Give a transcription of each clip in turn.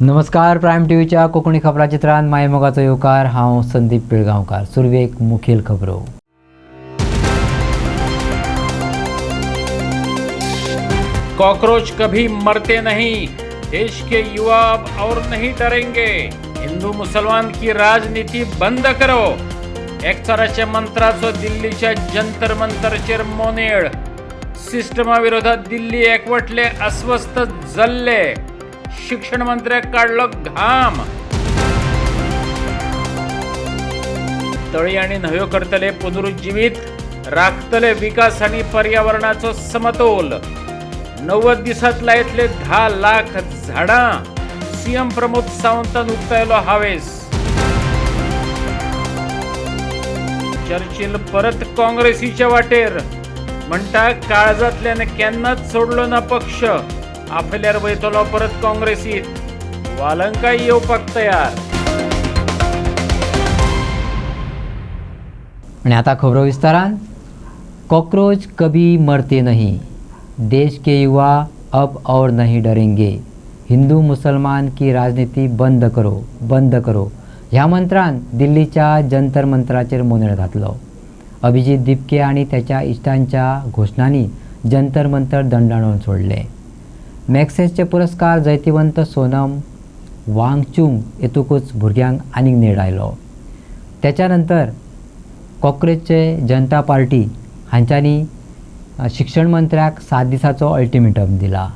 नमस्कार. प्रायम टीव्हीच्या कोकणी खबरां चित्रांत मायमोगाचो येवकार. हांव संदीप पिळगांवकार. सुरवेक मुखेल खबरो. कॉकरोच कभी मरते नहीं, देश के युवा अब और नहीं डरेंगे. हिंदू मुसलमान की राजनीति बंद करो. एकचाराच्या मंत्राचो दिल्लीच्या जंतर मंतरचेर मोनेळ. सिस्टमा विरोधात दिल्ली एकवटले, अस्वस्थ जल्ले. शिक्षण मंत्र्याक काढलो घाम. तळी आणि न्हंयो करतले पुनरुज्जीवीत, राखतले विकास आणि पर्यावरणाचो समतोल. 90 दिसात लायतले 10 लाख झाडां. सीएम प्रमोद सावंतान उक्तायलो हावेस. चर्चिल परत काँग्रेसीच्या वाटेर. म्हणटा काळजातल्यान केन्नाच सोडलो ना पक्ष. आपल्यार वयतलो परत काँग्रेसीत. वालंकाय येवपाक तयार. आणि आता खबरो विस्तारान. कॉकरोच कभी मरते नहीं, देश के युवा अब और नहीं डरेंगे. हिंदू मुसलमान की राजनीति बंद करो ह्या मंत्रान दिल्लीच्या जंतर मंतराचेर मोनेळ घातलो. अभिजीत दिपके आणि त्याच्या इश्टांच्या घोषणांनी जंतर मंतर दंडाळून सोडले. मॅग्सेसचे पुरस्कार जैतिवंत सोनम वांगचुक हेतूकच भुरग्यांक आनीक नेट आयलो. त्याच्यानंतर कॉक्रोचचे जनता पार्टी हांच्यांनी शिक्षण मंत्र्याक 7 दिसाचो अल्टिमेटम दिला.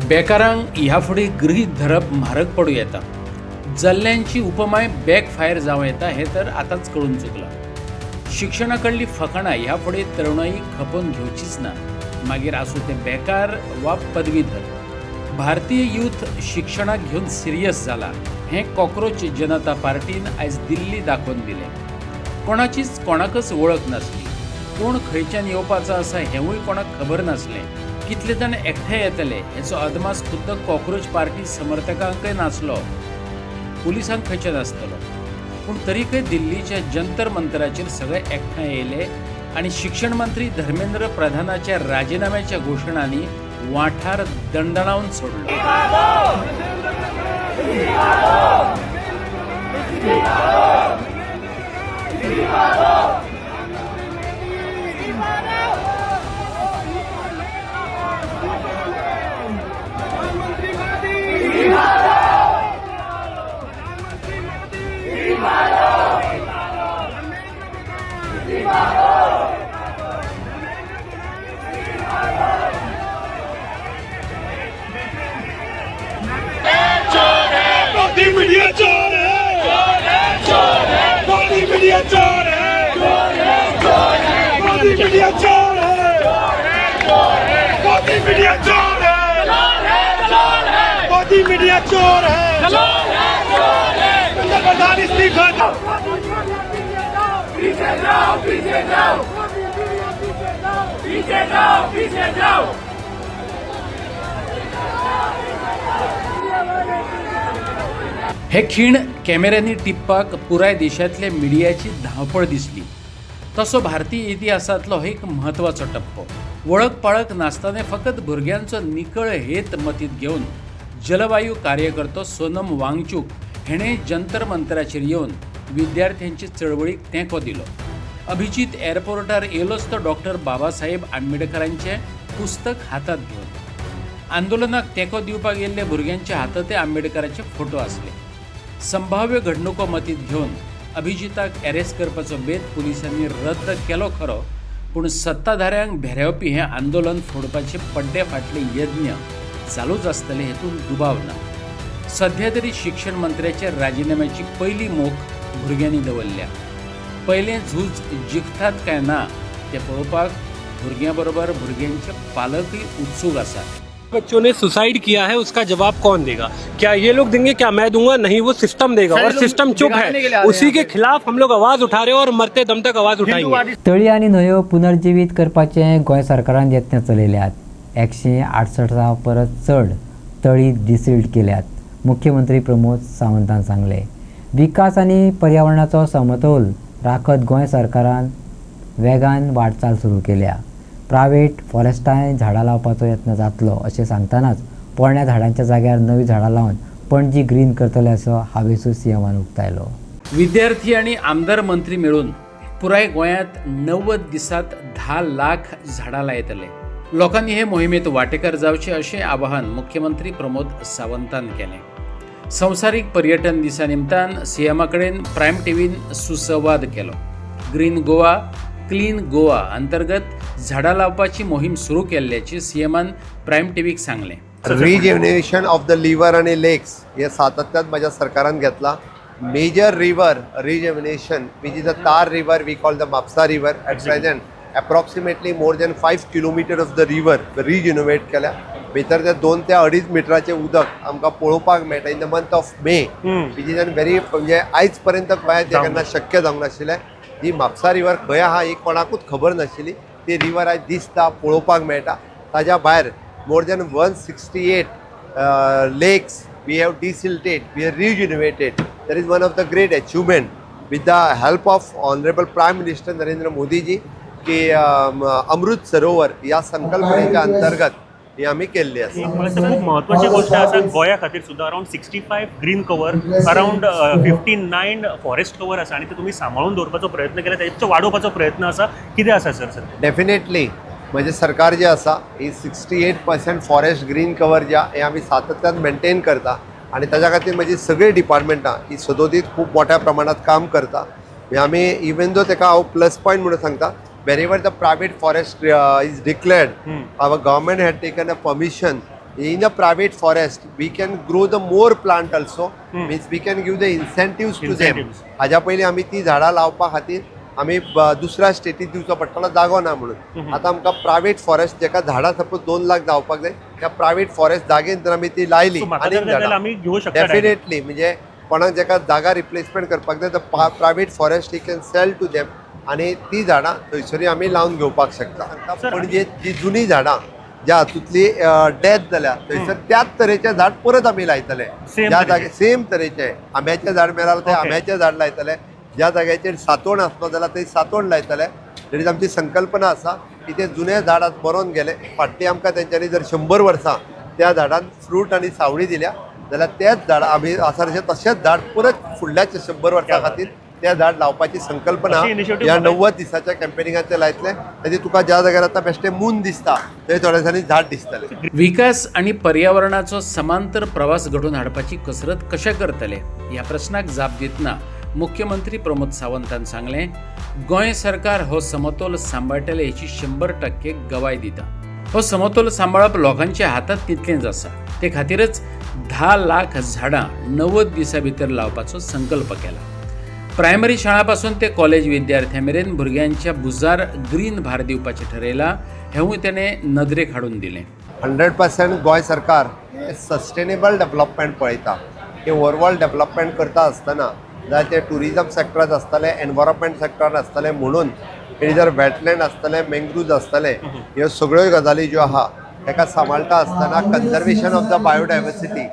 बेकारांक ह्या फुडें गृहीत धरप म्हारग पडूं येता. जल्ल्यांची उपमाय बॅकफायर जावं येता हें तर आतांच कळून चुकलां. शिक्षणा कडली फकाणां ह्या फुडें तरुणाई खपोवन घेवचीच ना, मागीर आसूं तें बेकार वा पदवीधर. भारतीय यूथ शिक्षणाक घेवन सिरियस जाला हें कॉकरोच जनता पार्टीन आयज दिल्ली दाखोवन दिलें. कोणाचीच कोणाकच वळख नासली. कोण खंयच्यान येवपाचो आसा हेंवूय कोणाक खबर नासलें. कितले जाण एकठांय येतले हेचो अदमास खुद्द कॉकरोच पार्टी समर्थकांकय नासलो. पुलिसांक खंयचे नासतलो. पूण तरीकय दिल्लीच्या जंतर मंतराचेर सगळे एकठांय येयले आनी शिक्षण मंत्री धर्मेंद्र प्रधानाच्या राजिनाम्याच्या घोशणांनी वाठार दंडणावन सोडलो. हे खीण कॅमेऱ्यांनी टिप्पाक पुराय देशांतल्या मिडियाची धांवपळ दिसली. तसो भारतीय इतिहासांतलो एक म्हत्वाचो टप्पो. वळख पाळख नासतना फकत भुरग्यांचो निकळ हेत मतींत घेवन जलवायू कार्यकर्तो सोनम वांगचुक हेणे जंतर मंतराचेर येवन विद्यार्थ्यांची चळवळीक तेंको दिलो. अभिजीत एअरपोर्टार येयलोच तो डॉक्टर बाबासाहेब आंबेडकरांचें पुस्तक हातात घेवन. आंदोलनाक तेंको दिवपाक येयल्ल्या भुरग्यांच्या हातांत आंबेडकराचे फोटो आसले. संभाव्य घडणुको मतींत घेवन अभिजिताक अरेस्ट करपाचो बेत पुलिसांनी रद्द केलो खरो, पूण सत्ताधाऱ्यांक भेरेवपी हें आंदोलन फोडपाचे पड्डे फाटले यज्ञ चालूच आसतले हेतून दुबाव ना. सध्या तरी शिक्षण मंत्र्याच्या राजिनाम्याची पहिली मोख भुरग्यांनी दवरल्या. पयलें झूज जिखतात काय ना तें पळोवपाक भुरग्यां बरोबर भुरग्यांचे पालकय उत्सूक आसात. बच्चों ने सुसाइड किया है, उसका जवाब कौन देगा? क्या ये लोग देंगे, क्या मैं दूंगा? नहीं, वो सिस्टम देगा. और सिस्टम चुप है. उसी के खिलाफ हम लोग आवाज उठा रहे हैं और मरते दम तक आवाज उठाएंगे. तळी आणि न्हंयो पुनर्जीवित करपाचे गोंय सरकारान यत्न चलयल्यात. 168 परस चड तळी डिसिल्ड केल्यात. मुख्यमंत्री प्रमोद सावंतान सांगले. विकास आणि पर्यावरणाचो समतोल राखत गोंय सरकारान वेगान वाटचाल सुरू केल्या. प्रायव्हेट फॉरेस्टांय झाडां लावपाचो यत्न जातलो अशें सांगतानाच पोरण्या झाडांच्या जाग्यार नवी झाडां लावन पणजी ग्रीन करतले असो हावेसूर सीएमान उक्तायलो. विद्यार्थी आणि आमदार मंत्री मिळून पुराय गोंयांत 90 दिसात 10 लाख झाडां लायतले. लोकांनी हे मोहिमेत वांटेकार जावचे अशें आवाहन मुख्यमंत्री प्रमोद सावंतान केलें. संवसारीक पर्यटन दिसा निमतान सीएमा कडेन प्रायम टीव्हीन सुसंवाद केलो. ग्रीन गोवा क्लीन गोवा अंतर्गत झाडां लावपाची मोहीम सुरू केल्ल्याची सीएमान प्रायम टीव्हीक सांगलें. रिज्युनेशन ऑफ द लिव्हर आणि लेक्स हे सातत्यात माझ्या सरकारान घेतला. Major river rejuvenation which is a तार river we call the Mhapsa river at present approximately more than 5 kilometers of the river rejuvenate केल्या. भितर ते 2 ते 2.5 मिटराचे उदक आमकां पळोवपाक मेळटा in the month of May which is an very म्हणजे आयज पर्यंत गोंयांत ते केन्ना शक्य जावंक नाशिल्लें. जी म्हापसा रिवर खंय आहा ही कोणाकूच खबर नाशिल्ली. ती रिवर आयज दिसता पळोवपाक मेळटा. ताज्या भायर more than 168 lakes we have desilted, we have rejuvenated. That is one of the great achievement with the help of Honorable Prime Minister Narendra Modi ji की अमृत सरोवर या संकल्पनेच्या अंतर्गत ही आम्ही केल्ली आसा. खूप महत्वाची गोष्ट आसा गोंया खातीर सुद्दां around 65 green cover around 59 forest cover आसा आणि ते तुम्ही सांबाळून दवरपाचो प्रयत्न केला, त्याचो वाडोवपाचो प्रयत्न आसा. कितें आसा सर? डेफिनेटली म्हणजे सरकार जे आसा ही 68% फॉरेस्ट ग्रीन कवर जे हे आम्ही सातत्यान मेंटेन करता आणि ताच्या खातीर म्हणजे सगळी डिपार्टमेंटां ही सदोदीत खूप मोठ्या प्रमाणात काम करता. आम्ही इवन दो ताका हांव प्लस पॉयंट म्हणून सांगता. Wherever the private forest is declared, our government had taken a permission. In the private forest, we can grow the more plant also. Means we can give the incentives to them. हाज्या पयलीं आमी ती झाडां लावपा खातीर आमी दुसऱ्या static दिवचो पडटालो जागो ना म्हणून. आतां आमकां प्रायवेट फॉरेस्ट जाका झाडां सपोज 2 लाख जावपाक जाय त्या प्रायवेट फॉरेस्ट जागेन जर आमी ती लायली आनी डेफिनेटली म्हणजे कोणाक जाका जागा रिप्लेसमेंट करपाक जाय तर private forest he can sell to them आणि ती झाडां थंयसरी आमी लावन घेवपाक शकता. पण जी जुनी झाडां ज्या हातूंतली डेथ जाल्या थंयसर त्याच तरेचें झाड परत आमी लायतले. ज्या जाग्यार सेम तरेचें आंब्याचें झाड मेळ्ळां थंय आंब्याचें झाड लायतले. ज्या जाग्याचेर सातोण आसलो जाल्यार थंय सातोण लायतले. तरी आमची संकल्पना आसा की ते जुने झाड आज मरोन गेले. फाटली आमकां तेंच्यांनी जर 100 वर्सां त्या झाडांक फ्रूट आनी सावळी दिल्या जाल्यार तेच झाड आमी आसा तशेंच झाड परत फुडल्या 100 वर्सां खातीर त्या झाड लावपाची संकल्पना या 90 दिसाच्या कॅम्पेनिंगाचे लायतले. ताजी तुका ज्या जाग्यार आतां बेश्टें मून दिसता थंय थोड्या दिसांनी झाड दिसतलें. विकास आणि पर्यावरणाचो समांतर प्रवास घडोवन हाडपाची कसरत कशें करतले ह्या प्रश्नाक जाप दितना मुख्यमंत्री प्रमोद सावंतान सांगलें, गोंय सरकार हो समतोल सांबाळटले हेची 100% गवाय दिता. हो समतोल सांबाळप लोकांच्या हातांत तितलेंच आसा. ते खातीरच 10 लाख झाडां 90 दिसां भितर लावपाचो संकल्प केला. प्रायमरी शाळापासून ते कॉलेज विद्यार्थ्यां मेरेन भुरग्यांच्या बुजार ग्रीन भार दिवपाचें ठरयलां हेंवूय तेणें नदरेक हाडून दिलें. 100% गोंय सरकार सस्टेनेबल डेव्हलपमेंट पळयता. हे ओवरऑल डेव्हलपमेंट करता आसतना जाय ते टुरिजम सेक्टरांत आसतले, एनवायरमेंट सेक्टरांत आसतले म्हणून हे जर वेटलँड आसतले, मँग्रुव्ज आसतले, ह्यो सगळ्यो गजाली ज्यो आहा ताका सांबाळटा आसतना कन्जर्वेशन ऑफ द बायोडायवर्सिटी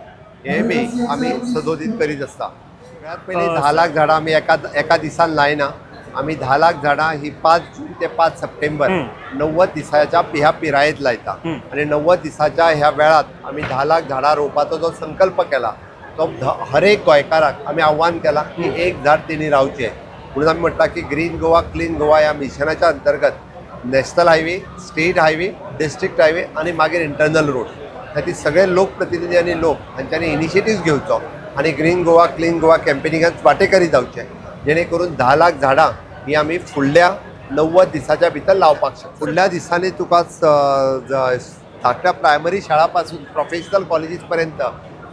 हे बी आमी सदोदीत करीत आसता. सगळ्यात पयलीं 10 लाख झाडां आमी एका दिसान लायना. आमी 10 लाख झाडां ही 5 जून ते 5 सप्टेंबर 90 दिसाच्या ह्या पिरायेंत लायता. आणि 90 दिसाच्या ह्या वेळात आमी 10 लाख झाडां रोवपाचो जो संकल्प केला तो हर एक गोंयकाराक आमी आव्हान केलां की एक झाड तेणी रावचें. म्हणून आमी म्हणटा की ग्रीन गोवा क्लीन गोवा ह्या मिशनाच्या अंतर्गत national highway, state highway, district highway आणि मागीर इंटरनल रोड ह्या सगळे लोकप्रतिनिधी आणि लोक हांच्यांनी इनिशिएटिव्ह घेवचो आणि ग्रीन गोवा क्लीन गोवा कॅम्पेनिंगात वांटेकारी जावचे जेणे करून 10 लाख झाडां ही आमी फुडल्या 90 दिसाच्या भितर लावपाक शकता. फुडल्या दिसांनी तुका धाकट्या प्रायमरी शाळा पासून प्रोफेशनल कॉलेजीस पर्यंत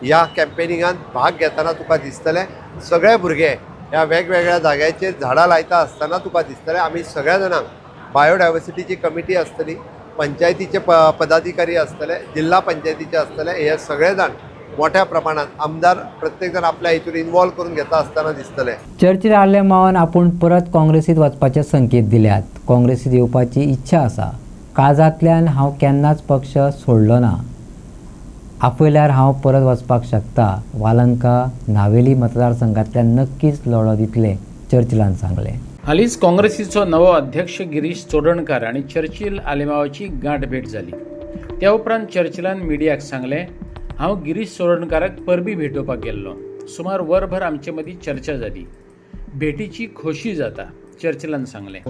ह्या कॅम्पेनिंगात भाग घेताना तुका दिसतले सगळे भुरगे ह्या वेगवेगळ्या जाग्याचेर झाडां लायता आसतना तुका दिसतले. आमी सगळ्या जाणांक बायोडायवर्सिटीची कमिटी आसतली, पंचायतीचे पदाधिकारी आसतले, जिल्हा पंचायतीचे आसतले, हे सगळे जाण मोठ्या प्रमाणात आमदार प्रत्येक जण आपल्या हितून इन्वॉल्व करून घेता आसतना दिसतले. चर्चेर आदले मावन आपूण परत काँग्रेसीत वचपाचे संकेत दिल्यात. काँग्रेसीत येवपाची इच्छा आसा. काळजांतल्यान हांव केन्नाच पक्ष सोडलो ना. आपयल्यार हांव परत वचपाक शकता. वालंका नावेली मतदारसंघांतल्यान नक्कीच लढो दितले, चर्चिलान सांगलें. हालींच काँग्रेसीचो नवो अध्यक्ष गिरीश चोडणकार आनी चर्चिल आलेमावाची गांठ भेट जाली. त्या उपरांत चर्चिलान मिडियाक सांगलें, हांव गिरीश चोडणकाराक परबीं भेटोवपाक गेल्लो. सुमार वरभर आमचे मदीं चर्चा जाली. भेटीची खोशी जाता, चर्चिलान सांगलें.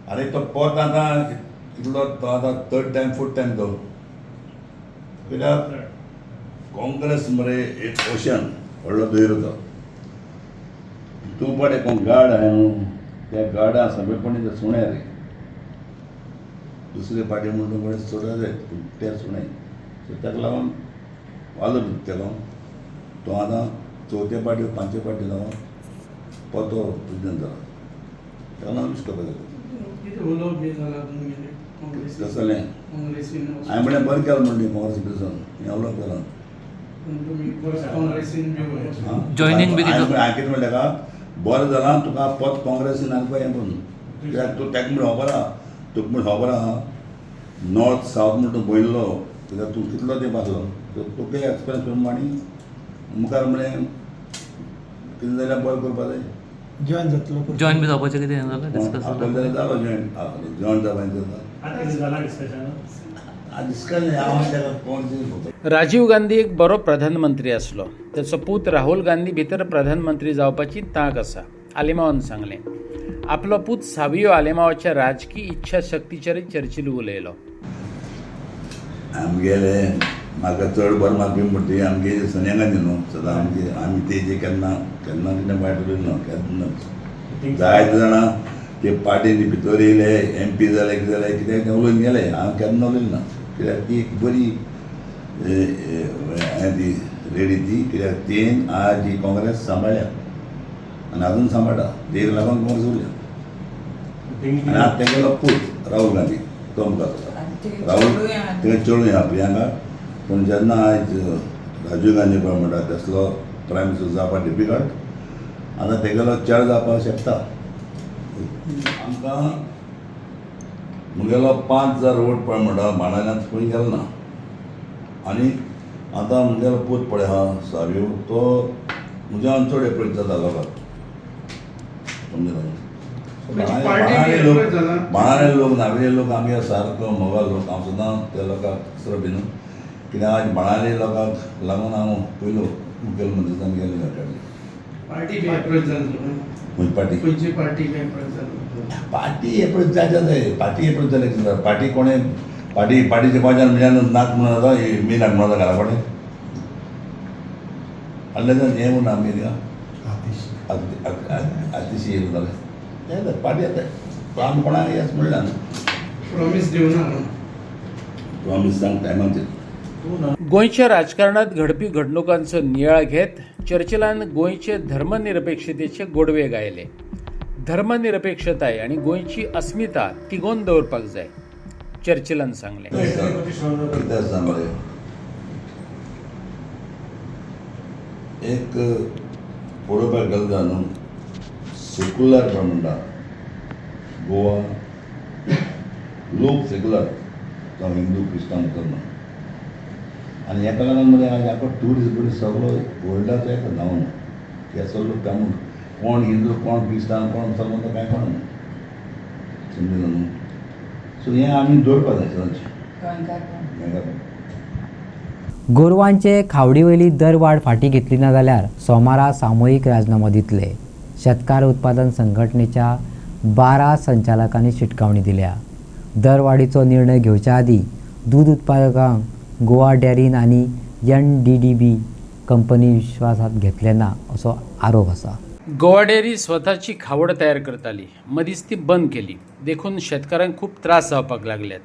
अरे तो पद आतां कितलो तो आतां थर्ड टायम फोर्थ टायम तो कित्याक काँग्रेस मरे एक ओशन व्हडलो धैर्य तो तूं पण एक गाड आहाय न्हू त्या गाडा सगळेपणी ते सुणे रे दुसरे पार्टी म्हणून कोणी सोडा जाय ते सुणे सो ताका लागून वालो तेलो तो आतां चवथे पार्टी पांचवे पार्टी जावन पतो प्रेजिडेंट जाला ताका लागून करपाक कसलें हांवें म्हळें बरें केलें म्हणली काँग्रेस प्रेसिडेंट डेवलप केलां जॉयनींग बी हांवें कितें म्हणलें का बरें जालां तुका पद काँग्रेसीन हाडपा हें म्हणून कित्याक तूं ताका म्हण खबर आहा तुका म्हण खबर आहा नॉर्थ सावथ म्हणून तूं पयल्लो कित्याक तूं कितलो तेंप आसलो तुका एक्सपिरियन्स करून आनी मुखार म्हळें कितें जाल्यार बरें करपा जाय जॉइन बी जावपाचें कितें जालें डिस्कस आपण जाल्यार जालो जॉयन जावपाचें राजीव गांधी एक बरो प्रधानमंत्री आसलो. त्याचो पूत राहुल गांधी भितर प्रधानमंत्री जावपाची तांक आसा, आलेमावान सांगलें. आपलो पूत सावियो आलेमावाच्या राजकीय इच्छाशक्तीचेर चर्चिल उलयलो. आमगेले म्हाका चड बरें मागपी म्हणटी आमगे सोनिया गांधी न्हू सदां आमी तेजे केन्ना केन्ना तिणें वायट उलयलो केन्ना जायते जाणां ते पार्टीनी भितर येयले MP जाले कितें जालें कितें तें उलयन गेले हांव केन्ना उलयलो ना कित्याक ती एक बरी ती लेडी ती कित्याक तेन आज ही काँग्रेस सांबाळ्या आनी आजून सांबाळटा तेका लागून काँग्रेस उरल्या आनी आतां तेगेलो पूत राहुल गांधी तो मुखार राहुल तेका चेडूं आहा प्रियांका पूण जेन्ना आयज राजीव गांधी पळय म्हणटा तसलो प्रायम मिनिस्टर जावपाक डिफिकल्ट आतां तेगेलो चेडो जावपाक शकता. आमकां मुगेलो 5,000 वोट पळय म्हणटा बाणाल्यांत खंय गेलो ना आनी आतां मुगेलो पूत पळय आहा सावियो तो म्हज्यान चड एप्रोच जाता लोकांक बाणाले लोक नागरी लोक आमगे सारको मोगा लोक हांव सुद्दां त्या लोकांक दुसरो भिनू कित्याक आज बाणाले लोकांक लागून हांव पयलो मुखेलमंत्री जावन गेल्लो पार्टी एप्रोच जाय पार्टी एप्रोच जाले कितें जाता पार्टी कोणें पार्टीच्या कोणाच्यान म्हणजे नाक म्हणून जाता मी नाक म्हणून जाता घरा कडेन आदले हें म्हणून आमी आतिशी येयलो जालें पार्टी येता आमी कोणाक येस म्हणलें प्रॉमिस दिवना प्रॉमिस सांग टायमाचेर. गोंयच्या राजकारणात घडपी घडणुकांचो नियाळ घेत चर्चिलान गोंयचे धर्मनिरपेक्षतेचे गोडवे गायले. धर्मनिरपेक्षताय आनी गोंयची अस्मिता तिगोवन दवरपाक जाय, चर्चिलान सांगलें. कितें सांगलें एक पळोवपाक गेलो जाल्यार न्हू सेक्युलर म्हणटा गोवा लोक सेक्युलर जावं हिंदू क्रिस्तांव करना आनी हेका लागून मरे हाका ट्युरिस्ट बी सगळो वर्ल्डाचो एक नांव ना हे सगळो काम कोण हिंदू कोण क्रिस्तांव कोण मुसलमान तो कांय कळना समजलें न्हू सो हें आमी दवरपा जाय सदांचें. गोरवांचे खावडीवयली दरवाड फाटी घेतली ना जाल्यार सोमारा सामुहीक राजीनामो दितले. शेतकार उत्पादन संघटनेच्या 12 संचालकांनी शिटकावणी दिल्या. दरवाडीचो निर्णय घेवच्या आदी दूध उत्पादकांक गोवा डेरीन आनी NDDB कंपनी विश्वासात घेतले ना असो आरोप आसा. गोवा डेअरी स्वताची खावड तयार करताली, मदींच ती बंद केली. देखून शेतकऱ्यांक खूब त्रास जावपाक लागल्यात.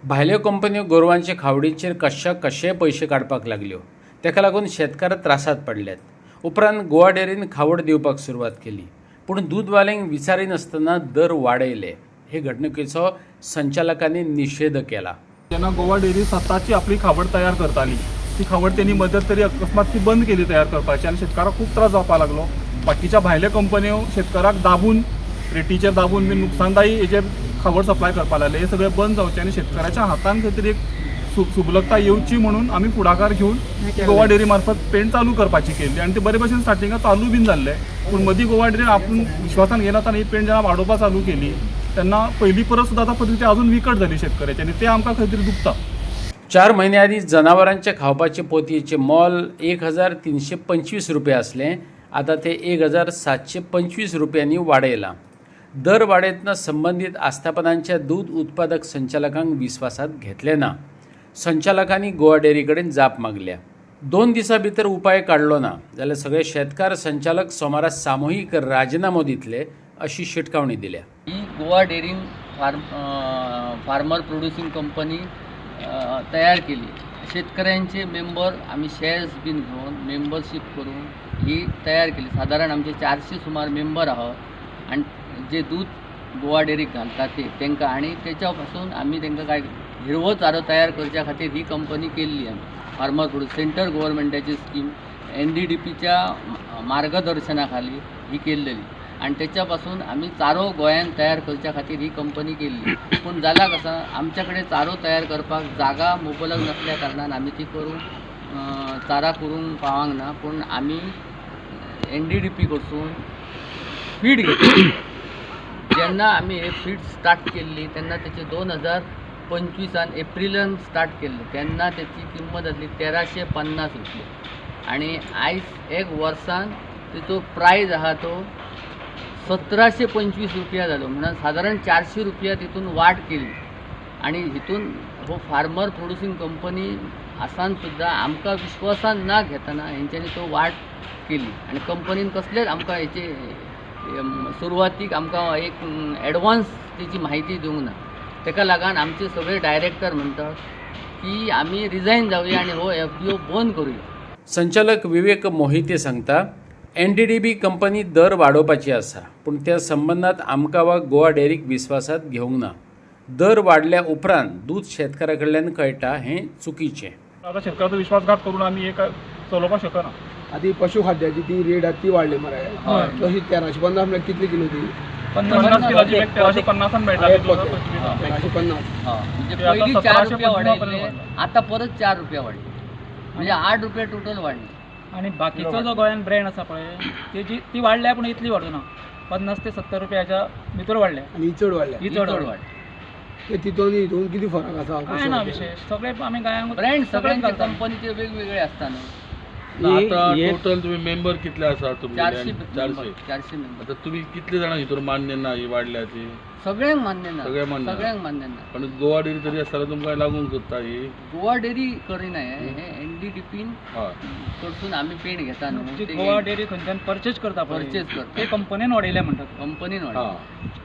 भायल्यो कंपन्यो गोरवांचे खावडीचेर कशे पयशे काडपाक लागल्यो. तेका लागून शेतकार त्रासात पडल्यात. उपरांत गोवा डेअरीन खावड दिवपाक सुरवात केली, पूण दूधवाल्यांक विचारिनासतना दर वाडयले. हे घडणुकेचो संचालकांनी निषेध केला. जेन्ना गोवा डेअरी स्वताची आपली खावड तयार करताली ती खावड त्यांनी मध्यंतरी अकस्मात ती बंद केली तयार करपाची आनी शेतकाराक खूब त्रास जावपाक लागलो. बाकीच्या भायल्या कंपन्यो शेतकाराक दाबून रेटीचेर दाबून बी नुकसानदायी हेचेर खावड सप्लाय करपाक लागले. हे सगळें बंद जावचें आनी शेतकाराच्या हातान खंय तरी एक सुबलकता येवची म्हणून आमी फुडाकार घेवन गोवा डेअरी मार्फत पेंट चालू करपाची केल्ली आनी ते बरे भशेन स्टार्टिंगाक चालू बीन जाल्ले. पूण मदीं गोवा डेअरीन आपूण विश्वासान घेयना आतां ही पेंट जेन्ना वाडोवपाक चालू केली तेन्ना पयलीं परस सुद्दां आतां परिस्थिती अजून विकट जाली शेतकऱ्याची आनी ते आमकां खंय तरी दुखता. 4 महिने आधी जनावरांच्या खावपाचे पोतयेचे मोल 1325 रुपये असले, आता ते 1725 रुपयांनी वाडयलां. दर वाडयतना संबंधित आस्थापनांच्या दूध उत्पादक संचालकांक विश्वासात घेतले ना. संचालकांनी गोवा डेअरी कडेन जाप मागल्या. 2 दिसां भितर उपाय काडलो ना जाल्यार सगळे शेतकार संचालक सोमारा सामुहीक राजिनामो दितले अशी शिटकावणी दिल्या. ही Goa dairying farmer producing company तयार केली. शेतकऱ्यांचे मेंबर आम्ही शेअर्स बीन घेऊन मेंबरशिप करून ही तयार केली. साधारण आमचे 400 सुमार मेंबर आहोत आणि जे दूध गोवा डेअरीक घालतात ते तांकां आणि त्याच्यापासून आम्ही तांकां काय हिरवो चारो तयार करच्या खातीर ही कंपनी केल्ली. आमी फार्मर प्रोड्यूस सेंट्रल गव्हर्नमेंटाची स्कीम NDDPच्या मार्गदर्शनाखाली ही केल्लेली आणि त्याच्यापासून आम्ही चारो गोंयांत तयार करच्या खातीर ही कंपनी केल्ली. पूण जाला कसं आमच्याकडे चारो तयार करपाक जागा मुबलक नसल्या कारणान आमी ती करूंक चारा करूंक पावंक ना. पूण आमी NDDP कडसून फीड घेतली. जेन्ना आमी हे फीड स्टार्ट केल्ली तेन्ना तेचे 2025 एप्रिलान स्टार्ट केल्ली तेन्ना त्याची किंमत जातली 1350 रुपये आणि आयज एक वर्सान तेचो प्रायज आहा तो 1725 रुपया जालो. म्हणून साधारण 400 रुपया तितून वाड केली आणि हितून हो फार्मर प्रोड्युसिंग कंपनी आसान सुद्दां आमकां विश्वासान ना घेतना हेंच्यांनी तो वाड केली आणि कंपनीन कसलेच आमकां हेचे सुरवातीक आमकां एक एडवान्स तेची म्हायती दिवंक ना. तेका लागून आमचे सगळे डायरेक्टर म्हणटात की आमी रिजायन जावया आणि हो FPO बंद करूया. संचालक विवेक मोहिते सांगता, NDDP कंपनी दर वाडोवपाची आसा पूण त्या संबंधात आमकां वा गोवा डेअरीक विश्वासात घेवंक ना. दर वाडल्या उपरांत दूध शेतकारा कडल्यान कळटा हें चुकीचें. आता शेतकऱ्याचो विश्वासघात करून आमी हे काय चलोवपाक शकना. आधी पशुखाद्याची ती रेट आहा ती वाडली मरे. तशी 1350 म्हळ्यार कितली किलो ती? 50 किलोची बॅग 1350 मेळटा. 1350. म्हणजे पयलीं 4 रुपया वाडयले आता परत 4 रुपया वाडली म्हणजे 8 रुपया टोटल वाडली. आणि बाकीचो जो गोंयान ब्रँड आसा पळय तेजी ती वाडल्या पूण इतली वाडूना. 50 ते 70 रुपयाच्या भितर वाडल्या आणि ही चड वाडल्या. ही चड वाडली. ते तितून किती फरक आसा? काय ना विशेष सगळे आमी गोंयांक ब्रँड सगळ्यांचे कंपनीचे वेगवेगळे आसता न्हू. आता टोटल तुम्ही मेंबर कितले आसा? तुम्ही 400 मेंबर. आता तुम्ही कितले जाणां भितर मान्य ना ही वाडल्या ती? सगळ्यांक मान्य ना. सगळ्यांक मान्य ना. पण गोवा डेअरी तरी आसताना तुमकां लागूंक सोदता ही? गोवा डेअरी करिना हे NDDP कडसून आमी पेंट घेता न्हू. गोवा डेअरी खंयच्यान परचेज करता ते कंपनीन वाडयले म्हणटात. कंपनीन वाडयले.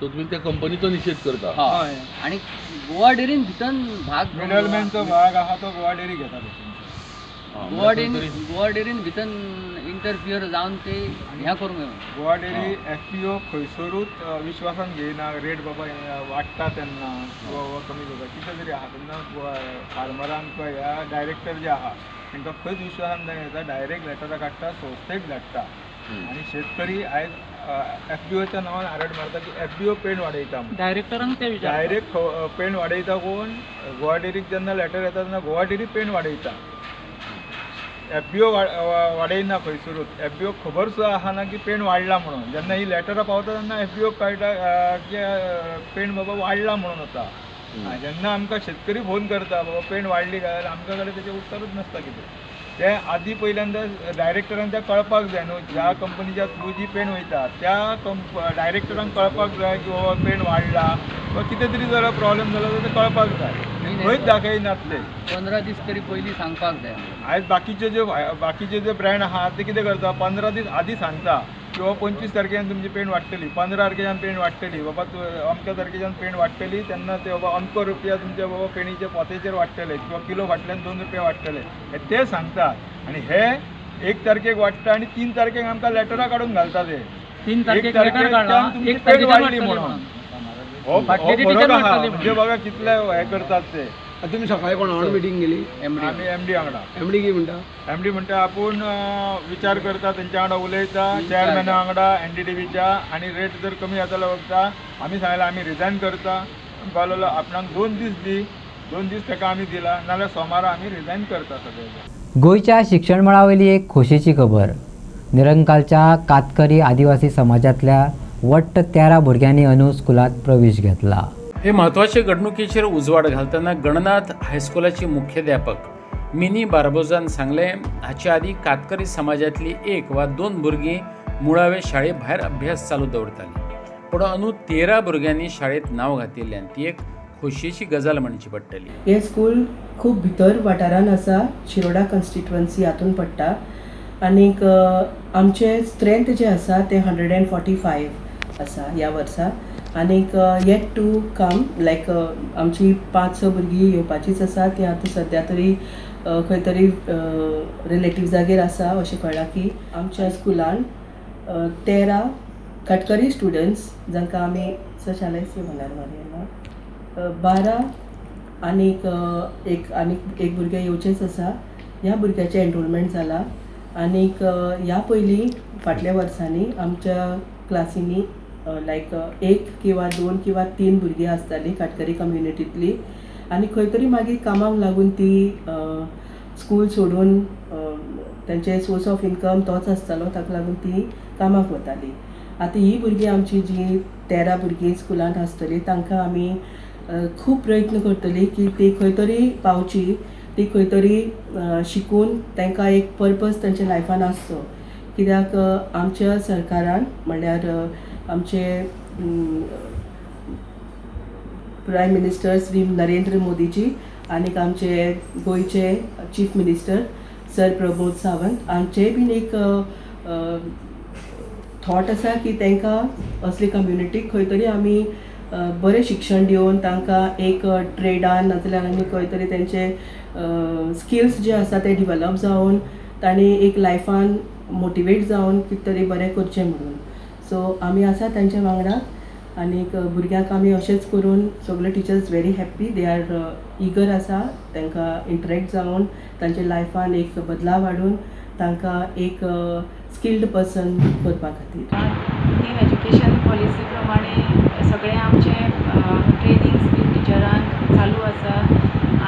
सो तुम्ही त्या कंपनीचो निषेध करता? हय. आणि गोवा डेअरीन भितर भाग मिडलमॅनचो भाग आहा तो गोवा डेअरी घेता. गोवा डेअरीन भितर इंटरफियर जावन ते ह्या करूंक येवं. गोवा डेअरी FPO खंयसरूच विश्वासान घेयना. रेट बाबा वाडटा तेन्ना वा कमी जाता कितें तरी आहा तेन्ना फार्मरांक ह्या डायरेक्टर जे आहा तांकां खंयच विश्वासान जाय येता. डायरेक्ट लेटरां काडटा संस्थेक धाडटा आणि शेतकरी आयज FPOच्या नांवान आरड मारता की FPO पेंट वाडयता. डायरेक्टरांक ते डायरेक्ट पेंट वाडयता कोण? गोवा डेअरीक जेन्ना लेटर येता तेन्ना गोवा डेअरी पेंट वाडयता. FPO वाडयना खंयसरूच. FPO खबर सुद्दां आसना की पेंट वाडला म्हणून. जेन्ना ही लेटरां पावता तेन्ना FPO कळटा की पेंट बाबा वाडला म्हणून वता. जेन्ना आमकां शेतकरी फोन करता बाबा पेंट वाडली काय जाल्यार आमच्या कडेन तेचें उत्तरूच नासता कितें. ते आदी पहिल्यांदा डायरेक्टरांक त्या कळपाक जाय न्हू. ज्या कंपनीच्या थ्रू जी पेंट वयता त्या डायरेक्टरांक कळपाक जाय की बाबा पेंट वाडला वा कितें तरी जर प्रॉब्लेम जालो जाल्यार ते कळपाक जाय. खंयच दाखयनातले. 15 दीस तरी पयलीं सांगपाक जाय. आयज बाकीचे जे ब्रँड आहा ते कितें करता 15 दीस आदी सांगता की बाबा 25 तारखेच्यान तुमची पेंट वाडटली, 15 तारखेच्यान पेंट वाडटली, बाबा अमक्या तारखेच्यान पेंट वाडटली तेन्ना ते बाबा अमको रुपया तुमच्या बाबा पेंटीचे पोतेचेर वाडटले किंवा किलो फाटल्यान 2 रुपया वाडटले ते सांगतात. आणि हे 1 तारखेक वाडटा आणि 3 तारखेक आमकां लेटरां काडून घालता ते 3 तारखेक लेटर काडला तुमची पेंट वाडली म्हणून. हो फरक आहा. म्हणजे बघा कितले हे करतात ते. तुम्ही सकाळी कोणा वांगडा मिटींग केली? आमी MD वांगडा. MD कितें म्हणटा? MD म्हणटा आपूण विचार करता तेंच्या वांगडा उलयता चेअरमॅना वांगडा NDDPच्या आणि रेट जर कमी जातालो वखदा आमी सांगलें आमी रिजायन करता. पावलेलो आपणाक 2 दीस दी 2 दीस ताका आमी दिला नाल्यार सोमारा आमी रिजायन करता सगळे. गोयच्या शिक्षण मळावयली एक खोशेची खबर. निरंकालच्या कातकरी आदिवासी समाजातल्या वट्ट 13 भुरग्यांनी अंदू स्कुलात प्रवेश घेतला. हे महत्त्वाचे घडणुकेचेर उजवाड घालतना गणनाथ हायस्कुलाची मुख्याध्यापक मिनी बार्बोजान सांगले, हाचे आदी कातकरी समाजातली 1 वा 2 भुरगीं मुळावे शाळे भायर अभ्यास चालू दवरताली, पूण अंदू 13 भुरग्यांनी शाळेत नांव घातिल्ल्यान ती एक खोशयेची गजाल म्हणची पडटली. हे स्कूल खूब भितर वाठारान आसा, शिरोडा कॉन्स्टिट्युएन्सी हातून पडटा. आनीक आमचे स्ट्रेंथ जे आसा ते 145 आसा ह्या वर्सा. आनीक येट टू कम लायक आमची 5-6 भुरगीं येवपाचीच आसा. ती आतां सद्या तरी खंय तरी रिलेटिव्जागेर आसा अशें कळ्ळां की आमच्या स्कुलान 13 कातकरी स्टुडंट्स जांकां आमी सोशालायज म्हणल्यार मारयना 12 आनीक एक भुरगें येवचेंच आसा. ह्या भुरग्याचें एनरोलमेंट जालां. आनीक ह्या पयलीं फाटल्या वर्सांनी आमच्या क्लासींनी लायक 1 किंवा 2 किंवा 3 भुरगीं आसतालीं कातकरी कम्युनिटींतली. आनी खंय तरी मागीर कामाक लागून ती स्कूल सोडून तेंचे सोर्स ऑफ इनकम तोच आसतालो, ताका लागून ती कामाक वताली. आतां ही भुरगीं आमची जी 13 भुरगीं स्कुलांत आसतलीं तांकां आमी खूब प्रयत्न करतली की ती खंय तरी पावची, ती खंय तरी शिकून तांकां एक पर्पज तांच्या लायफान आसचो. कित्याक आमच्या सरकारान म्हणल्यार आमचे प्रायम मिनिस्टर श्री नरेंद्र मोदीजी आनीक आमचे गोंयचे chief minister sir Pramod Sawant हांचे बीन एक थॉट आसा की तांकां असली कम्युनिटीक खंय तरी आमी बरें शिक्षण दिवन तांकां एक ट्रेडान नाजाल्यार आनी खंय तरी तेंचे स्किल्स जे आसा ते डिवेलप जावन तांणी एक लायफान मोटिवेट जावन कितें तरी बरें करचें म्हणून. सो आमी आसा तांच्या वांगडा. आनीक भुरग्यांक आमी अशेंच करून सगळे teachers very happy, they are eager आसा तांकां इंटरेक्ट जावन तांच्या लायफान एक बदलाव हाडून तांकां एक स्किल्ड पर्सन करपा खातीर. न्यू एज्युकेशन पॉलिसी प्रमाणे सगळे आमचे ट्रेनिंग स्किल टिचरांक चालू आसा.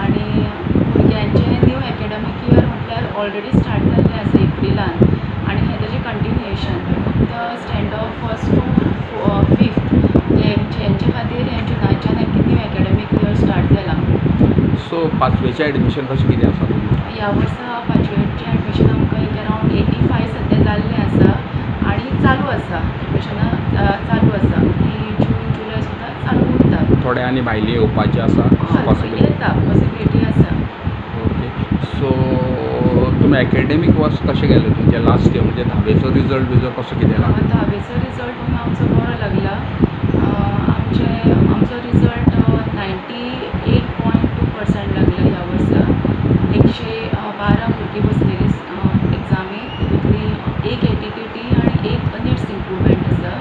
आनी भुरग्यांचे न्यू एकेडमीक इयर म्हटल्यार ऑलरेडी स्टार्ट जाल्लें आसा एप्रिलान. आनी हें तेजें कंटिन्युएशन फक्त स्टँडर्ड 1st to 5th हेंचे खातीर हें जुनाच्यान न्यू एकेडमीक इयर स्टार्ट जालां. सो 5वेचें एडमिशन कशें कितें आसा ह्या वर्सा 5वेचें एडमिशन आमकां एक अरावंड 85 सद्या जाल्लें आसा आनी चालू आसा. एडमिशनां चालू आसा, ती जून जुलय सुद्दां चालू उरता. थोडे आनी भायले येवपाचे आसा येता, पॉसिबिलिटी आसा. ओके. सो तुमी एकेडेमीक वर्स कशें गेलें तुमचें लास्ट इयर म्हणजे 10वेचो रिजल्ट कसो कितें लागलो? 10वेचो रिजल्ट म्हणून आमचो बरो लागला. आमचो रिजल्ट 98.2% लागला ह्या वर्सा. 112 भुरगीं बसलेलीं एग्जामी, तितूंतली एक एटीपीटी आनी एक निट्स इम्प्रुवमेंट आसा.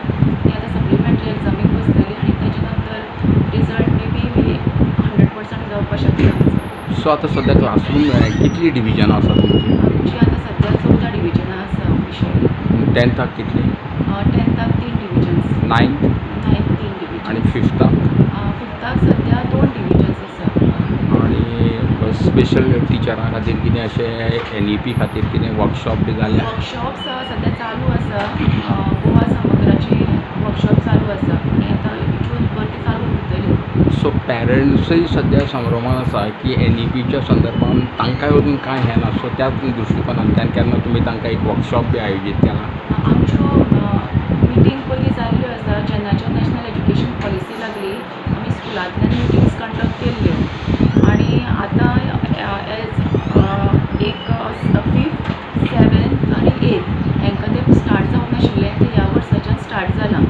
ती आतां सप्लिमेंटरी एग्जामीक बसतली आनी तेजे नंतर रिजल्ट मे बी 100% जावपाक शकता. सो आतां सद्या क्लासरूम कितली डिविजनां आसा तुमची? आमची आतां सद्या 14 डिविजनां आसा ऑफिशियली. 10थाक कितली? 10थाक 3 डिविजन्स. 9th 3 division. आनी 5थाक? 5थाक सद्या 2 डिविजन्स आसा. आनी स्पेशल टिचरां खातीर कितें अशें NEP खातीर कितें वर्कशॉप बी जाल्या? वर्कशॉप्स सद्या चालू आसा. गोवा समग्राची वर्कशॉप चालू आसा आनी आतां जून भर चालू उरतली. सो पॅरंट्सूय सद्या संभ्रमान आसा की NEPच्या संदर्भान तांकांय अजून कांय हें ना. सो त्याच दृश्टीकोनांतल्यान केन्ना तुमी तांकां एक वर्कशॉप बी आयोजीत केला? आमच्यो मिटींग पयलीं जाल्ल्यो आसा. जेन्नाच्या नॅशनल एज्युकेशन पॉलिसी लागली आमी स्कुलांतल्यान मिटिंग्स कंडक्ट केल्ल्यो आनी आतां एज एक 5th, 7th आनी 8th हेंकां तें स्टार्ट जावंक नाशिल्लें, तें ह्या वर्साच्यान स्टार्ट जालां.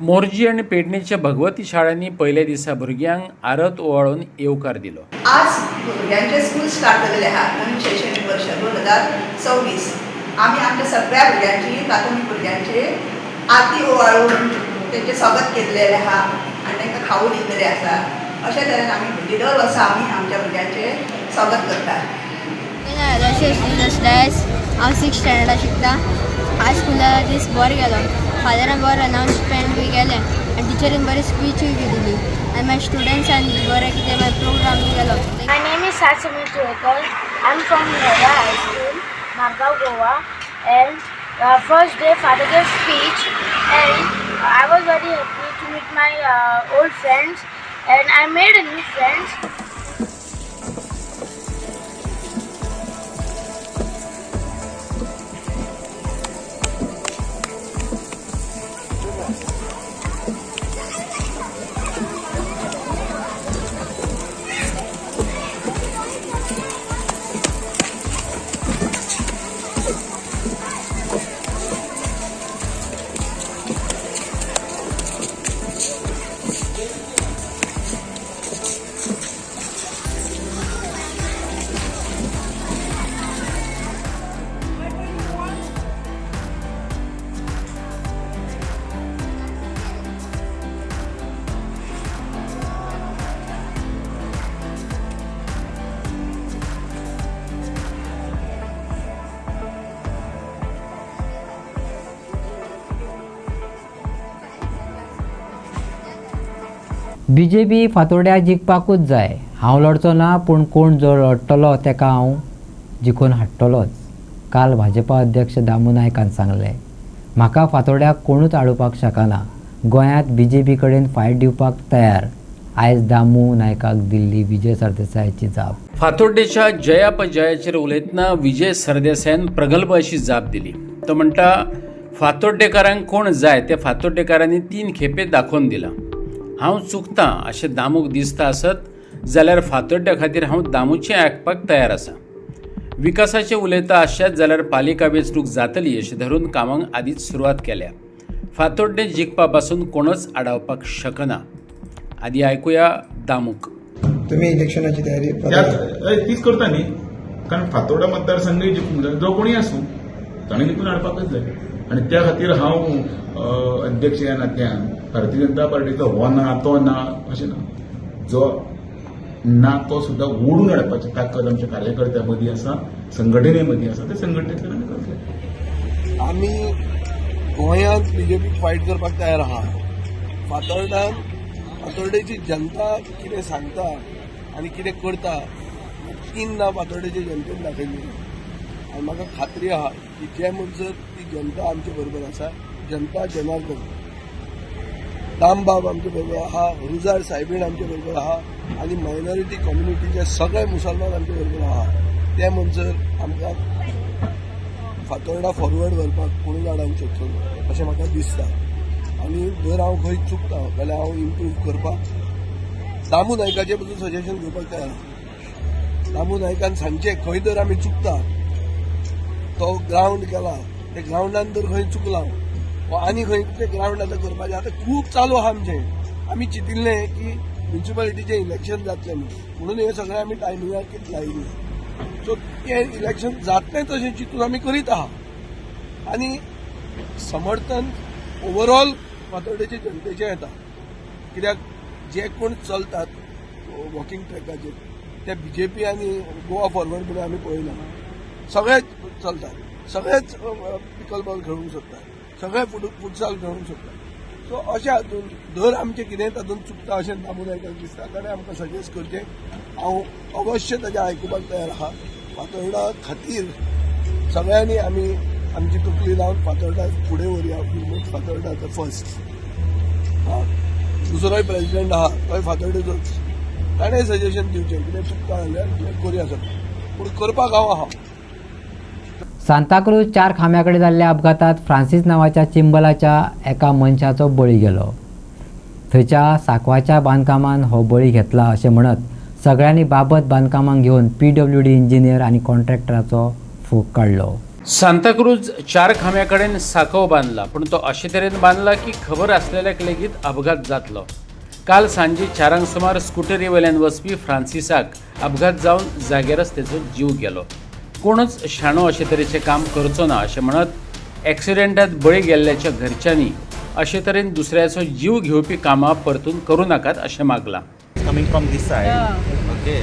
मोरजी आणि पेडणेच्या भगवती शाळांनी पहिल्या दिसा भुरग्यांक आरत ओवाळून येवकार दिलो. आज भुरग्यांचे स्कूल स्टार्ट जालेले आहा नवीन शैक्षणीक वर्ष 2026. आमी आमच्या सगळ्या भुरग्यांची प्राथमीक भुरग्यांचे आरती ओवाळून तेंचे स्वागत केल्लेलें आहा आनी तांकां खावून दिल्लेलें आसा. अशे तरेन आमी भुरगीं दर वर्सा आमी आमच्या भुरग्यांचे स्वागत करतात. हांव 6th स्टँडर्डाक शिकता. आज स्कुला दीस बरो गेलो. फादरान बरो अनाउन्समेंट बी केलें आनी टिचरीन बरी स्पीचूय बी दिली आनी मागीर स्टुडंट्सांनी बरें कितें मागीर प्रोग्राम केलो. My name is Sasmi Choykar. I am from Reda high school, Margao, Goa, and first day father gave speech and I was very happy to meet my old friends and I made a new friends. BJP फातोड्या जिखपाकूच जाय. हांव लढचो ना, पूण कोण जो लढटलो तेका हांव जिखून हाडटलोच. काल भाजपा अध्यक्ष दामू नायकान सांगलें. म्हाका फातोड्याक कोणूच आडोवपाक शकना. गोंयांत BJP कडेन फायट दिवपाक तयार. आयज दामू नायकाक दिल्ली विजय सरदेसायाची जाप. फातोड्डेच्या जयापजयाचेर उलयतना विजय सरदेसायान प्रगल्भ अशी जाप दिली. तो म्हणटा, फातोड्डेकारांक कोण जाय ते फातोड्डेकारांनी 3 खेपे दाखोवन दिला. हांव चुकतां अशें दामूक दिसता आसत जाल्यार फातोड्ड्या खातीर हांव दामूचें आयकपाक तयार आसा. विकासाचें उलयता आसत जाल्यार पालिका वेंचणूक जातली अशें धरून कामांक आदींच सुरवात केल्या. फातोड्डे जिखपा पासून कोणच आडावपाक शकना. आदी आयकुया दामूक. तुम्ही इलेक्शनाची तयारी तीच करता न्ही, कारण फातोर्डा मतदारसंघय जिखूंक जाय. जो कोणी आसूं ताणें जिखून हाडपाकच जाय. आनी त्या खातीर हांव अध्यक्ष ह्या नात्यान भारतीय जनता पार्टीचो हो ना तो ना अशें ना. जो ना तो सुद्दां ओडून हाडपाची ताकद आमच्या कार्यकर्त्यां मदीं आसा, संघटने मदीं आसा. ते संघटनेंतल्यान आमी करतले. आमी गोंयांत BJP फायट करपाक तयार आहा. फातोर्डेची जनता कितें सांगता आनी कितें करता तीन ना फातोर्डेच्या जनतेन दाखयली. आनी म्हाका खात्री आहा की जे म्हणसर ती जनता आमचे बरोबर आसा, जनता जनार्दन दामबाब आमचे बरोबर आहा, रुजार सायबीण आमचे बरोबर आहा आनी मायनॉरिटी कम्युनिटीचे सगळे मुसलमान आमचे बरोबर आहा. ते म्हणसर आमकां फातोर्डा फॉरवर्ड व्हरपाक कोणूच आडावंक शकचो ना अशें म्हाका दिसता. आनी जर हांव खंय चुकता जाल्यार हांव इम्प्रूव करपाक दामू नायकाचे पसून सजेशन घेवपाक तयार. दामू नायकान सांगचे खंय जर आमी चुकता, तो ग्राउंड केला, ते ग्राउंडान जर खंय चुकला आनी खंय ते ग्राउंड आतां करपाचें आतां खूब चालू आहा आमचें. आमी चिंतिल्लें की म्युन्सिपालिटीचें इलेक्शन जातलें म्हणून हे सगळें आमी टायमिंगार कितें लायिल्लें. सो तें इलेक्शन जातलें तशें चिंतून आमी करीत आहा. आनी समर्थन ओवरऑल फातोर्डेच्या जनतेचें येता. कित्याक जे कोण चलतात वॉकिंग ट्रॅकाचेर ते BJP आनी गोवा फॉरवर्ड म्हणून आमी पळयना. सगळेच चलतात, सगळेच पिकलबॉल खेळूंक सोदतात, सगळे फुटसाल खेळूंक सोदतात. सो अशें हातून जर आमचें कितेंय तातूंत चुकता अशें दामू नायकाक दिसता जाल्यार आमकां सजेस्ट करचें. हांव अवश्य ताचें आयकुपाक तयार आहा. फातोर्डा खातीर सगळ्यांनी आमी आमची तकली लावन फातोर्डा फुडें व्हरया. Fatorda the first. दुसरोय प्रेसिडेंट आहा तोय फातोर्डेचोच. ताणें सजेशन दिवचें कितें चुकता जाल्यार करुया सगळें, पूण करपाक हांव आहा. सांताक्रूज 4 खांब्याकडे जाल्ल्या अपघातात फ्रांसीस नांवाच्या चिंबलाच्या एका मनशाचो बळी गेलो. थंयच्या साकवाच्या बांदकामान हो बळी घेतला अशें म्हणत सगळ्यांनी बाबत बांदकामांक घेवन PWD इंजिनियर आनी कॉन्ट्रॅक्टराचो फोग काडलो. सांताक्रूज 4 खांब्याकडेन साकव बांदला, पूण तो अशे तरेन बांदला की खबर आसलेल्याक लेगीत अपघात जातलो. काल सांजे 4 सुमार स्कुटरी वयल्यान वचपी फ्रांसिसाक अपघात जावन जाग्यारच तेचो जीव गेलो. कोणूच शाणो अशे तरेचें काम करचो ना अशें म्हणत एक्सिडेंटांत बळी गेल्ल्याच्या घरच्यांनी अशे तरेन दुसऱ्याचो जीव घेवपी कामां परतून करूं नाकात अशें मागलां. Coming from this side, okay,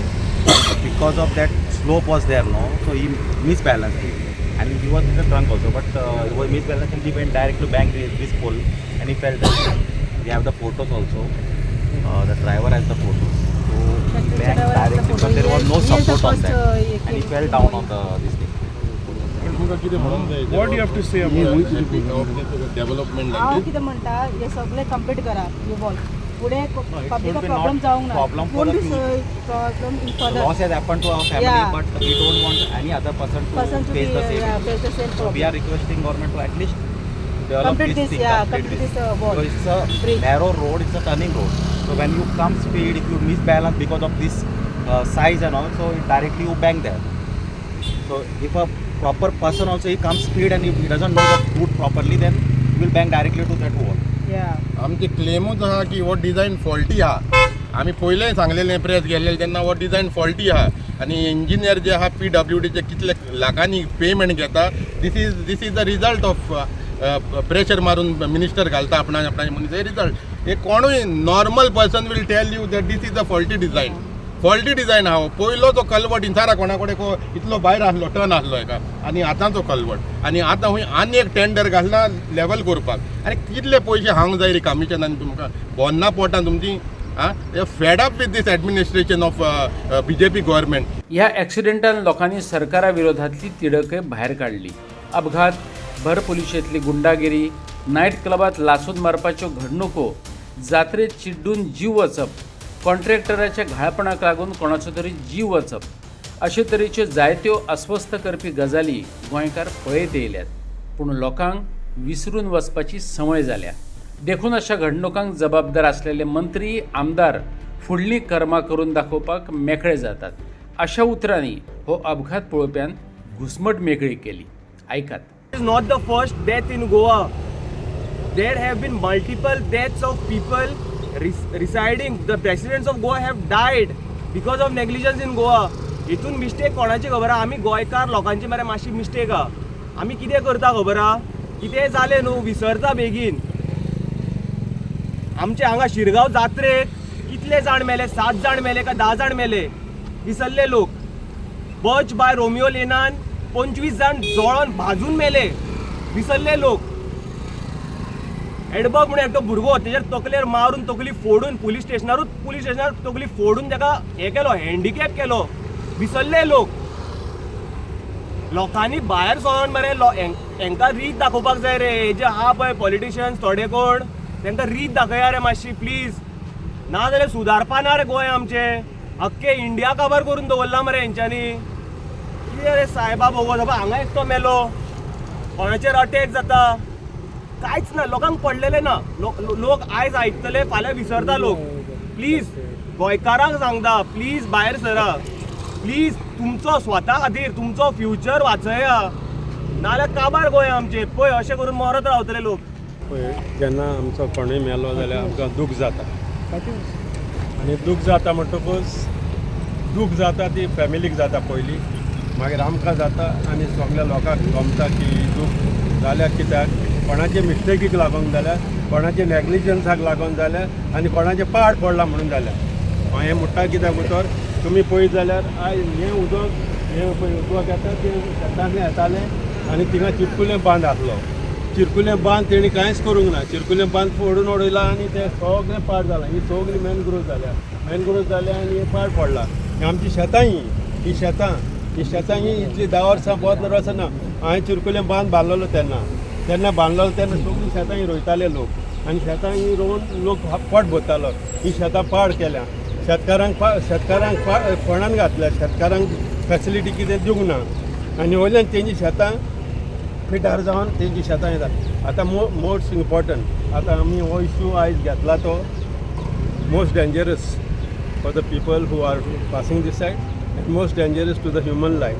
because of that slope was there, no, so he misbalanced it, and he was in the trunk also, but he was misbalanced and he went direct to bang this pole, and he fell down. We have the photos also. The driver has the photos. So he banked directly because there was no support on that, and he fell down on this thing. What do you have to say about development हांव like कितें म्हणटा हे सगळे complete करा you ball फुडें it public will be problem not जावंक ना problem for the problem in Loss has happened to our family, Yeah. but we don't want any other person to face the same. face the same So we are problem. requesting government to at least develop Complete this this, thing, yeah, complete complete this. this, wall. So it's a narrow road, it's a turning road. So when you come speed, if you misbalance because of this size and all, so it directly you bang there. So if a proper person also he comes speed and if he doesn't know the route properly, then he will bang directly to that wall. आमचे क्लेमूच आहा की हो design faulty आहा. आम्ही पयलेंय सांगलेलें press गेल्लें तेन्ना हो डिझायन फॉल्टी आहा आनी इंजिनियर जे आहा PWDचे कितले लाखांनी पेमेंट घेता. This is the result of pressure मारून मिनिस्टर घालता आपणा मनीस. हे रिजल्ट हे कोणूय normal person will tell you that this is a faulty design. Faulty design आहा. पयलो तो कलवट इंसारा कोणा कडेन इतलो भायर आसलो टर्न आसलो हेका आनी आतांचो कलवट आनी आतां हूंय आनी एक टेंडर घालना लेवल करपाक. आनी कितले पयशे हांग जाय रे कमिशनान तुमकां बोन्ना पोटान तुमची. Fed up with this administration of BJP government. ह्या ॲक्सिडेंटान लोकांनी सरकारा विरोधातली तिडकय भायर काढली. अपघात, भर पोलिशेंतली गुंडागिरी, नायट क्लबात लासून मारपाच्यो घडणुको, जात्रेत चिड्डून जीव वचप, कॉन्ट्रॅक्टराच्या घाळपणाक लागून कोणाचो तरी जीव वचप अशे तरेच्यो जायत्यो अस्वस्थ करपी गजाली गोंयकार पळयत येयल्यात. पूण लोकांक विसरून वचपाची संवय जाल्या. देखून अशा घडणुकांक जबाबदार असलेले मंत्री आमदार फुडलीं कर्मां करून दाखोवपाक मेकळे जातात. अशा उतरांनी हो अपघात पळोवप्यान घुसमट मेकळी केली. ऐकात. It is not the first death in Goa. There have been multiple deaths of people residing. The presidents of Goa have died because of negligence in Goa. हितून मिस्टेक कोणाची खबर आहा? आमी गोंयकार लोकांची मरे मातशी मिस्टेक आहा. आमी कितें करता खबर आहा? कितें जालें न्हू विसरता बेगीन. आमचे हांगा शिरगांव जात्रेक कितले जाण मेले? 7 जाण मेले का 10 जाण मेले? विसरले लोक. बच बाय रोमियो लेनान 25 जाण जळोन भाजून मेले. विसरले लोक. एडबग म्हणून एकटो भुरगो तेजेर तकलेर मारून तकली फोडून पुलीस स्टेशनार तकली फोडून ताका हे केलो हँडिकॅप केलो. विसरले लोक. लोकांनी भायर सरोन मरे हांकां रीत दाखोवपाक जाय रे. हे जे आहा पळय पॉलिटिशियन्स थोडे कोण तांकां रीत दाखया रे मातशी प्लीज. ना जाल्यार सुदारपा ना रे गोंय आमचें. अख्खे इंडिया काबार करून दवरला मरे हेंच्यांनी. कितें रे सायबा भोगो बाबा हांगा एकटो मेलो. कोणाचेर अटॅक जाता कांयच ना. लोकांक पडलेले ना. लोक आयज आयकतले फाल्यां विसरता लोक. प्लीज गोंयकारांक सांगता प्लीज भायर सरा. प्लीज तुमचो स्वता खातीर तुमचो फ्युचर वाचया. नाल्यार काबार गोंय आमचें. पळय अशें करून मरत रावतले लोक. पळय जेन्ना आमचो कोणूय मेलो जाल्यार आमकां दूख जाता. आनी दूख जाता म्हणटकूच दूख जाता ती फॅमिलीक जाता पयलीं. मागीर आमकां जाता आनी सगळ्या लोकांक गमता की दूख जाल्यार कित्याक कोणाचे मिस्टेकीक लागून जाल्यार कोणाचे नॅग्लिजन्साक लागून जाल्यार आनी कोणाचे पाड पडला म्हणून जाल्यार हांव हें म्हणटा कित्याक भितर तुमी पळयत जाल्यार आयज हें उदक येता तें शेतांनी येतालें आनी थिंगा चिरकुलें बांद आसलो. चिरकुलें बांद तेणी कांयच करूंक ना. चिरकुलें बांद फोडून उडयला आनी तें सगळें पाड जालां. ही सगळी मॅनग्रोव्ज जाल्या आनी हें पाड पडला. आमची शेतां ही शेतां ही इतली 10 वर्सां बंद वचना. हांवें चिरकुलें बांद बांदलेलो तेन्ना बांदलेलो तेन्ना सगळीं शेतां ही रोयताले लोक आनी शेतां ही रोवन लोक पोट भरतालो. ही शेतां पाड केल्या. शेतकारांक फोंडान घातल्या. शेतकारांक फॅसिलिटी कितें दिवंक ना आनी वयल्यान तेंची शेतां पिड्डार जावन तेंची शेतां येता. आतां मोस्ट इम्पॉर्टंट आतां आमी हो इश्यू आयज घेतला तो most dangerous for the people who are passing these side and most dangerous to the human life.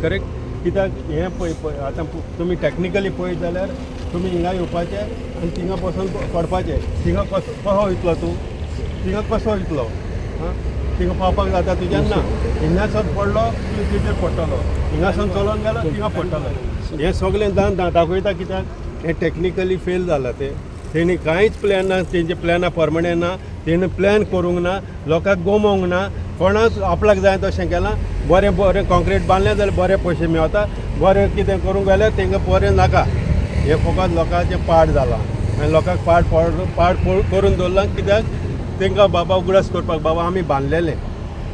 Correct. कित्याक हें पळय आतां तुमी टॅक्निकली पळयत जाल्यार तुमी हिंगा येवपाचें आनी थिंगा बसून पडपाचें. थिंगा कसो वयतलो तूं? थिंगा कसो वयतलो? थिंगा पावपाक जाता तुज्यान ना. हिंगासून पडलो तूं तिचेर पडटलो. हिंगासून चलोन गेलो थिंगा पडटलो. हें सगळें दाखयता कित्याक हें टॅक्निकली फेल जालां. तेणी कांयच प्लॅन ना. तेंचे प्लॅना प्रमाणे ना. तेणी प्लॅन करूंक ना. लोकांक गमोवंक ना. कोणाक आपल्याक जाय तशें केलां. बरें कॉन्क्रीट बांदलें जाल्यार बरे पयशे मेळटा. बरें कितें करूंक गेल्यार तेंकां बरें नाका. हें फकत लोकांचें पाड जालां. आनी लोकांक पाड करून दवरलां कित्याक तांकां बाबा उगडास करपाक बाबा आमी बांदलेलें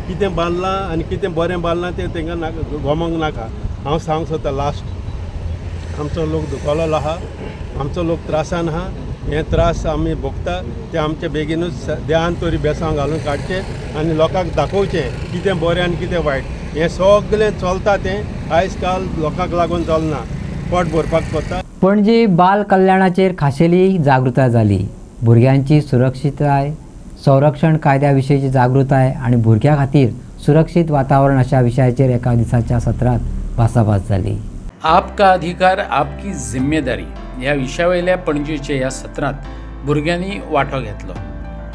कितें बांदलां आनी कितें बरें बांदलां तें तांकां नाका गोमोंक नाका हांव सांग सोदता लास्ट आमचो लोक दुखोलेलो आहा आमचो लोक त्रासान आहा हे त्रास आमी भोगता ते आमचे बेगीनूच देहान तरी बेसांव घालून काडचे आनी लोकांक दाखोवचें कितें बरें आनी कितें वायट हें सगळें चलता तें आयज काल लोकांक लागून चलना पोट भरपाक कोत्ता. पणजी बाल कल्याणाचेर खाशेली जागृताय जाली. भुरग्यांची सुरक्षितताय, संरक्षण कायद्या विशयीची जागृताय आणि भुरग्यां खातीर सुरक्षीत वातावरण अशा विशयाचेर एका दिसाच्या सत्रांत भासाभास जाली. आपका अधिकार आपकी जिम्मेदारी ह्या विशयावयल्या पणजेच्या ह्या सत्रांत भुरग्यांनी वांटो घेतलो.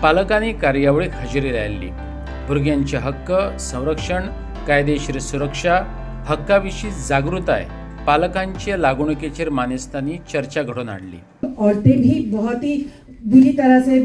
पालकांनी कार्यावळीक हाजेरी लायिल्ली. भुरग्यांचे हक्क, संरक्षण, कायदेशीर सुरक्षा, हक्का विशीं जागृताय, पालकांचे लागणुकेचेर मानेस्तांनी चर्चा घडोवन हाडली. औरतें भी बहुत ही बुरी तरह से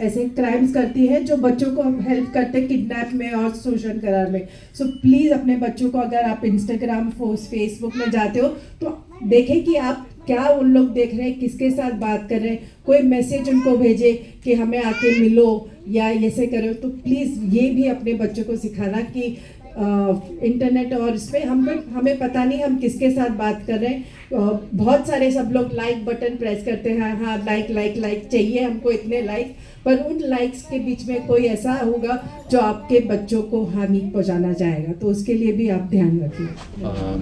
ऐसे क्राइम्स करती हैं जो बच्चों को हेल्प करते हैं किडनैप में और शोषण करार में. सो प्लीज़ अपने बच्चों को, अगर आप इंस्टाग्राम फेसबुक में जाते हो तो देखें कि आप क्या उन लोग देख रहे हैं, किसके साथ बात कर रहे हैं. कोई मैसेज उनको भेजे कि हमें आके मिलो या ऐसे करो. तो प्लीज़ ये भी अपने बच्चों को सिखाना कि इंटरनेट और इसमें हमें पता नहीं हम किसके साथ बात कर रहे हैं. बहुत सारे सब लोग लाइक बटन प्रेस करते हैं, हाँ लाइक चाहिए हमको इतने लाइक, पर उन लाइक्स के बीच में कोई ऐसा होगा जो आपके बच्चों को हानि पहुंचाना चाहेगा. तो उसके लिए भी आप ध्यान रखिए.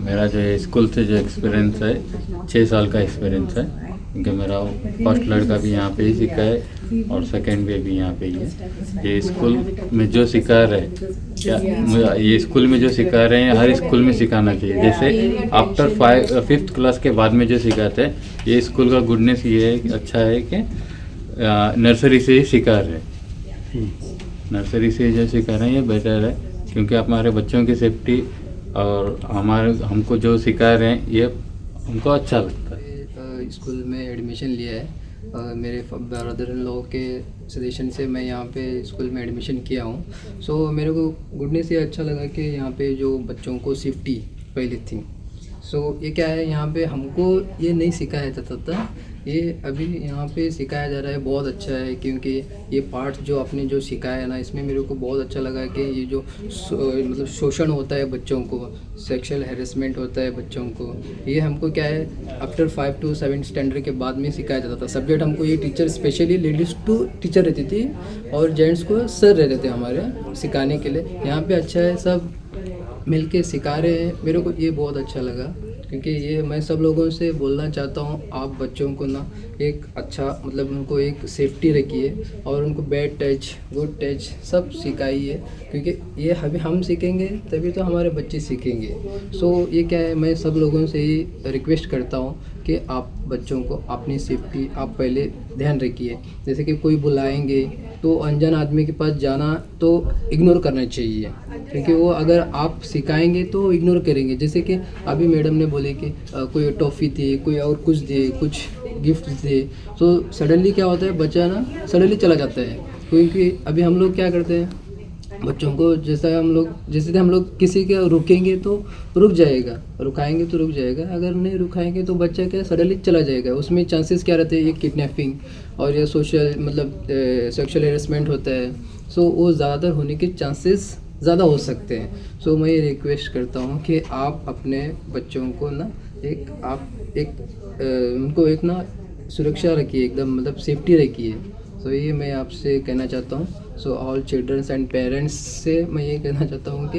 मेरा जो स्कूल से जो एक्सपीरियंस है 6 साल का एक्सपीरियंस है, क्योंकि मेरा फर्स्ट लड़का भी यहाँ पे ही सीखा है और सेकंड बेबी यहाँ पे ही है. ये स्कूल में जो सिखा रहे ये स्कूल में जो सिखा रहे हैं हर स्कूल में सिखाना चाहिए. जैसे आफ्टर 5th क्लास के बाद में जो सिखाते हैं, ये स्कूल का गुडनेस ये है, अच्छा है कि नर्सरी से ही सिखा रहे हैं. नर्सरी से जो सिखा रहे हैं ये बेटर है, क्योंकि हमारे बच्चों की सेफ्टी और हमको जो सिखा रहे हैं ये हमको अच्छा लगता है. स्कूल में एडमिशन लिया है. मेरे ब्रदर इन लॉ के सजेशन से मैं यहाँ पे स्कूल में एडमिशन किया हूँ. सो मेरे को गुडनेस ये अच्छा लगा कि यहाँ पे जो बच्चों को सेफ्टी पहली थी. सो ये क्या है, यहाँ पे हमको ये नहीं सिखाया जाता था, ये अभी यहाँ पे सिखाया जा रहा है. बहुत अच्छा है, क्योंकि ये पार्ट जो आपने जो सिखाया है ना, इसमें मेरे को बहुत अच्छा लगा कि ये जो मतलब शोषण होता है बच्चों को, सेक्सुअल हैरेसमेंट होता है बच्चों को, ये हमको क्या है आफ्टर 5 to 7 स्टैंडर्ड के बाद में सिखाया जाता था. सब्जेक्ट हमको ये टीचर स्पेशली लेडीज़ टू टीचर रहती थी और जेंट्स को सर रहते थे हमारे सिखाने के लिए. यहाँ पर अच्छा है, सब मिल के सिखा रहे हैं. मेरे को ये बहुत अच्छा लगा, क्योंकि ये मैं सब लोगों से बोलना चाहता हूँ, आप बच्चों को ना एक अच्छा मतलब उनको एक सेफ्टी रखिए और उनको बैड टच गुड टच सब सिखाइए, क्योंकि ये अभी हम सीखेंगे तभी तो हमारे बच्चे सीखेंगे. सो ये क्या है, मैं सब लोगों से ही रिक्वेस्ट करता हूँ कि आप बच्चों को अपनी सेफ्टी आप पहले ध्यान रखिए. जैसे कि कोई बुलाएंगे तो अनजान आदमी के पास जाना तो इग्नोर करना चाहिए, क्योंकि वो अगर आप सिखाएंगे तो इग्नोर करेंगे. जैसे कि अभी मैडम ने बोले कि कोई टॉफ़ी दे, कोई और कुछ दे, कुछ गिफ्ट दे, तो सडनली क्या होता है, बच्चा ना सडनली चला जाता है. क्योंकि अभी हम लोग क्या करते हैं, बच्चों को जैसे हम लोग किसी के रुकेंगे तो रुक जाएगा, रुकाएंगे तो रुक जाएगा, अगर नहीं रुकाएंगे तो बच्चा क्या सडनली चला जाएगा. उसमें चांसेस क्या रहते हैं, ये किडनैपिंग और ये सोशल मतलब सेक्सुअल हैरेसमेंट होता है. सो वो ज़्यादातर होने के चांसेस ज़्यादा हो सकते हैं. सो मैं ये रिक्वेस्ट करता हूँ कि आप अपने बच्चों को ना उनको एक ना सुरक्षा रखिए, एकदम मतलब सेफ्टी रखिए. सो ये मैं आपसे कहना चाहता हूँ. So all childrens and parents से मैं ये कहना चाहता हूँ कि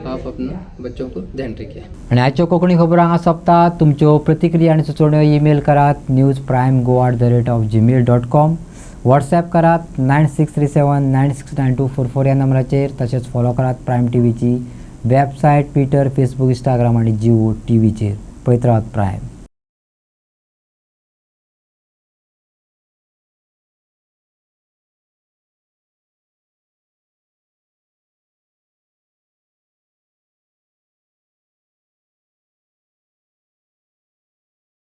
आप अपना बच्चों को ध्यान रखिए. आणि आजच्यो कोंकणी खबरो हांगा सोंपता. तुमच्यो प्रतिक्रिया आनी सुचोवण्यो ईमेल करात newsprimegoa@gmail.com. व्हॉट्सॲप करात 9637969244 या नंबराचेर. तशेंच फॉलो करात प्रायम टीव्हीची वेबसायट, ट्विटर, फेसबुक, इंस्टाग्राम आणि जिओ टीव्हीचेर. पळयत रावात प्रायम.